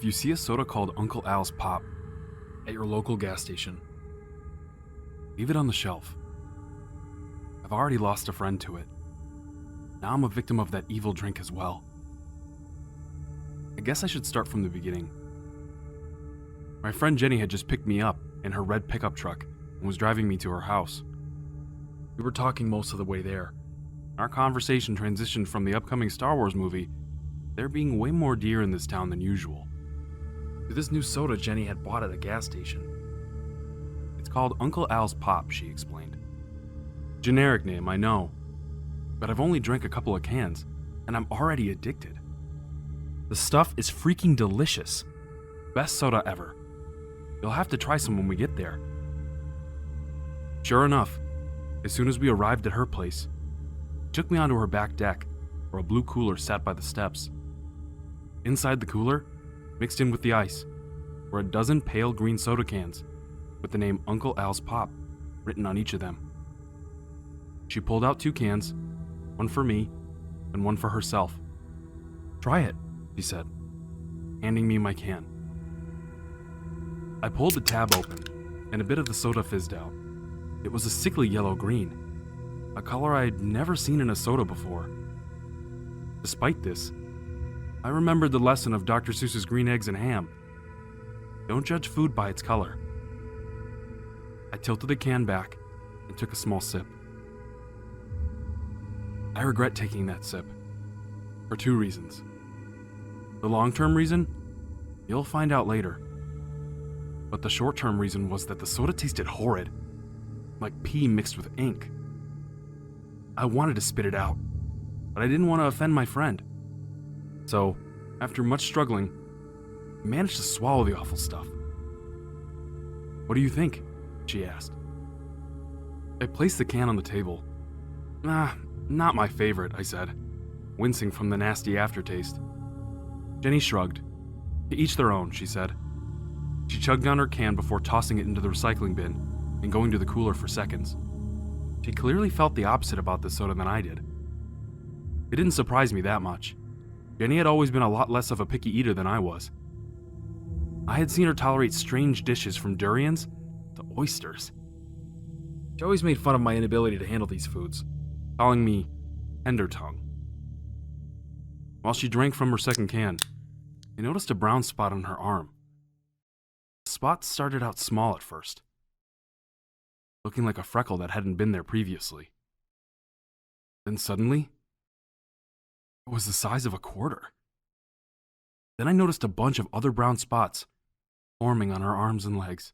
If you see a soda called Uncle Al's Pop at your local gas station, leave it on the shelf. I've already lost a friend to it. Now I'm a victim of that evil drink as well. I guess I should start from the beginning. My friend Jenny had just picked me up in her red pickup truck and was driving me to her house. We were talking most of the way there. Our conversation transitioned from the upcoming Star Wars movie, there being way more deer in this town than usual, to this new soda Jenny had bought at a gas station. It's called Uncle Al's Pop, she explained. Generic name, I know, but I've only drank a couple of cans, and I'm already addicted. The stuff is freaking delicious. Best soda ever. You'll have to try some when we get there. Sure enough, as soon as we arrived at her place, she took me onto her back deck, where a blue cooler sat by the steps. Inside the cooler, mixed in with the ice, were a dozen pale green soda cans with the name Uncle Al's Pop written on each of them. She pulled out 2 cans, one for me and one for herself. "Try it," she said, handing me my can. I pulled the tab open, and a bit of the soda fizzed out. It was a sickly yellow-green, a color I had never seen in a soda before. Despite this, I remembered the lesson of Dr. Seuss's Green Eggs and Ham. Don't judge food by its color. I tilted the can back and took a small sip. I regret taking that sip, for 2 reasons. The long-term reason, you'll find out later. But the short-term reason was that the soda tasted horrid, like pee mixed with ink. I wanted to spit it out, but I didn't want to offend my friend. So, after much struggling, I managed to swallow the awful stuff. "What do you think?" she asked. I placed the can on the table. Not my favorite," I said, wincing from the nasty aftertaste. Jenny shrugged. "To each their own," she said. She chugged down her can before tossing it into the recycling bin and going to the cooler for seconds. She clearly felt the opposite about this soda than I did. It didn't surprise me that much. Jenny had always been a lot less of a picky eater than I was. I had seen her tolerate strange dishes from durians to oysters. She always made fun of my inability to handle these foods, calling me tender tongue. While she drank from her second can, I noticed a brown spot on her arm. The spot started out small at first, looking like a freckle that hadn't been there previously. Then suddenly, it was the size of a quarter. Then I noticed a bunch of other brown spots forming on her arms and legs.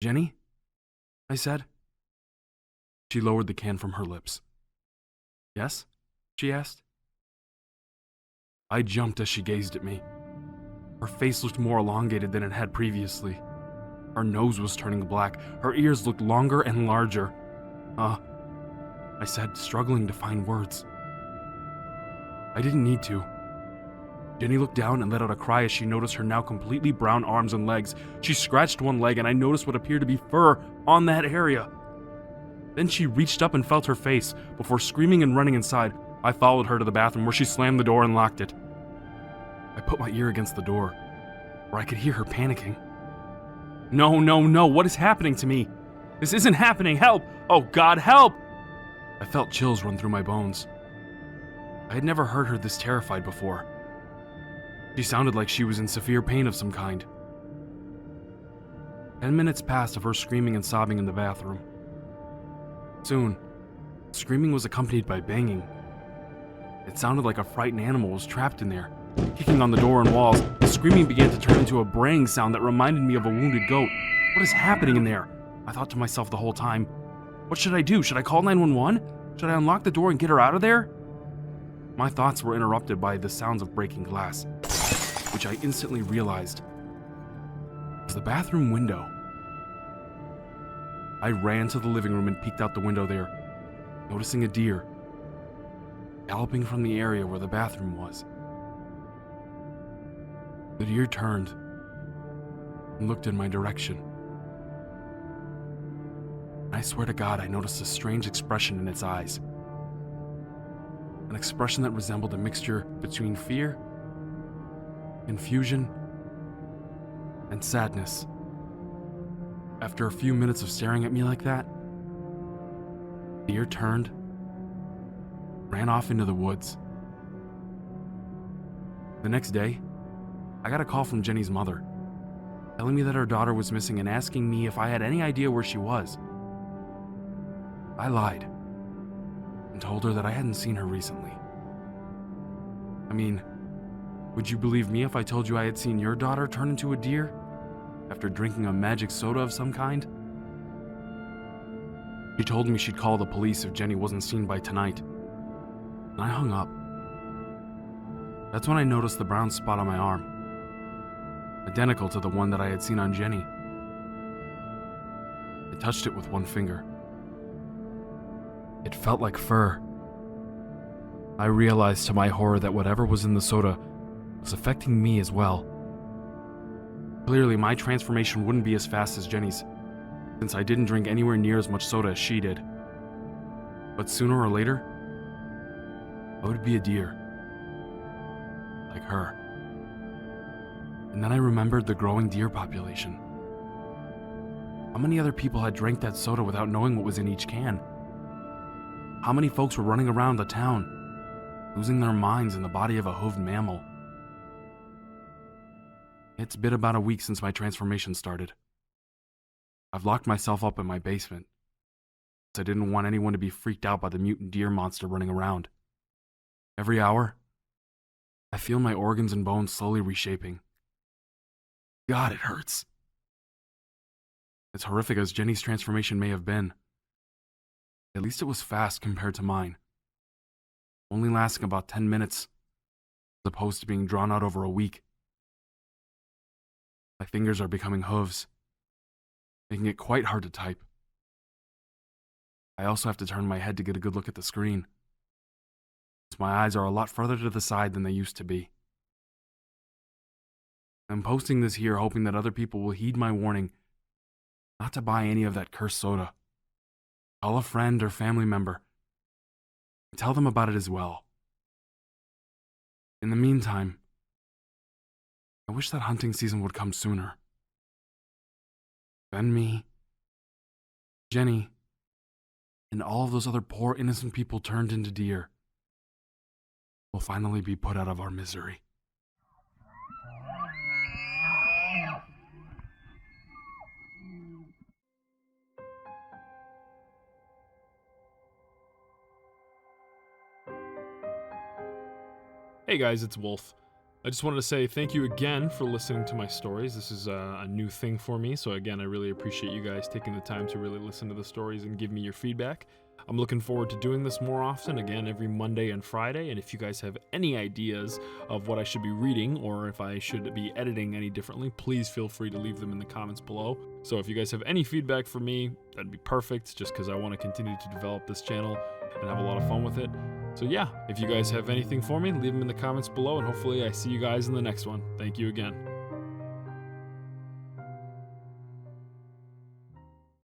Jenny?" I said. She lowered the can from her lips. "Yes?" she asked. I jumped as she gazed at me. Her face looked more elongated than it had previously. Her nose was turning black. Her ears looked longer and larger. I said, struggling to find words. I didn't need to. Jenny looked down and let out a cry as she noticed her now completely brown arms and legs. She scratched one leg and I noticed what appeared to be fur on that area. Then she reached up and felt her face. Before screaming and running inside, I followed her to the bathroom where she slammed the door and locked it. I put my ear against the door, where I could hear her panicking. No, what is happening to me? This isn't happening, help! Oh God, help! I felt chills run through my bones. I had never heard her this terrified before. She sounded like she was in severe pain of some kind. 10 minutes passed of her screaming and sobbing in the bathroom. Soon, screaming was accompanied by banging. It sounded like a frightened animal was trapped in there, kicking on the door and walls. The screaming began to turn into a braying sound that reminded me of a wounded goat. What is happening in there? I thought to myself the whole time. What should I do? Should I call 911? Should I unlock the door and get her out of there? My thoughts were interrupted by the sounds of breaking glass, which I instantly realized was the bathroom window. I ran to the living room and peeked out the window there, noticing a deer galloping from the area where the bathroom was. The deer turned and looked in my direction. I swear to God, I noticed a strange expression in its eyes. An expression that resembled a mixture between fear confusion, and sadness. After a few minutes of staring at me like that, the deer turned, ran off into the woods. The next day, I got a call from Jenny's mother, telling me that her daughter was missing and asking me if I had any idea where she was. I lied and told her that I hadn't seen her recently. I mean, would you believe me if I told you I had seen your daughter turn into a deer after drinking a magic soda of some kind? She told me she'd call the police if Jenny wasn't seen by tonight, and I hung up. That's when I noticed the brown spot on my arm, identical to the one that I had seen on Jenny. I touched it with one finger. It felt like fur. I realized to my horror that whatever was in the soda was affecting me as well. Clearly, my transformation wouldn't be as fast as Jenny's, since I didn't drink anywhere near as much soda as she did. But sooner or later, I would be a deer, like her. And then I remembered the growing deer population. How many other people had drank that soda without knowing what was in each can? How many folks were running around the town, losing their minds in the body of a hoofed mammal? It's been about a week since my transformation started. I've locked myself up in my basement, since I didn't want anyone to be freaked out by the mutant deer monster running around. Every hour, I feel my organs and bones slowly reshaping. God, it hurts. As horrific as Jenny's transformation may have been, at least it was fast compared to mine, only lasting about 10 minutes, as opposed to being drawn out over a week. My fingers are becoming hooves, making it quite hard to type. I also have to turn my head to get a good look at the screen, since my eyes are a lot further to the side than they used to be. I'm posting this here hoping that other people will heed my warning not to buy any of that cursed soda. Call a friend or family member and tell them about it as well. In the meantime, I wish that hunting season would come sooner. Then me, Jenny, and all of those other poor innocent people turned into deer will finally be put out of our misery. Hey guys, it's Wolf. I just wanted to say thank you again for listening to my stories. This is a new thing for me, so again, I really appreciate you guys taking the time to really listen to the stories and give me your feedback. I'm looking forward to doing this more often, again, every Monday and Friday, and if you guys have any ideas of what I should be reading or if I should be editing any differently, please feel free to leave them in the comments below. So if you guys have any feedback for me, that'd be perfect, just because I want to continue to develop this channel and have a lot of fun with it. So yeah, if you guys have anything for me, leave them in the comments below, and hopefully I see you guys in the next one. Thank you again.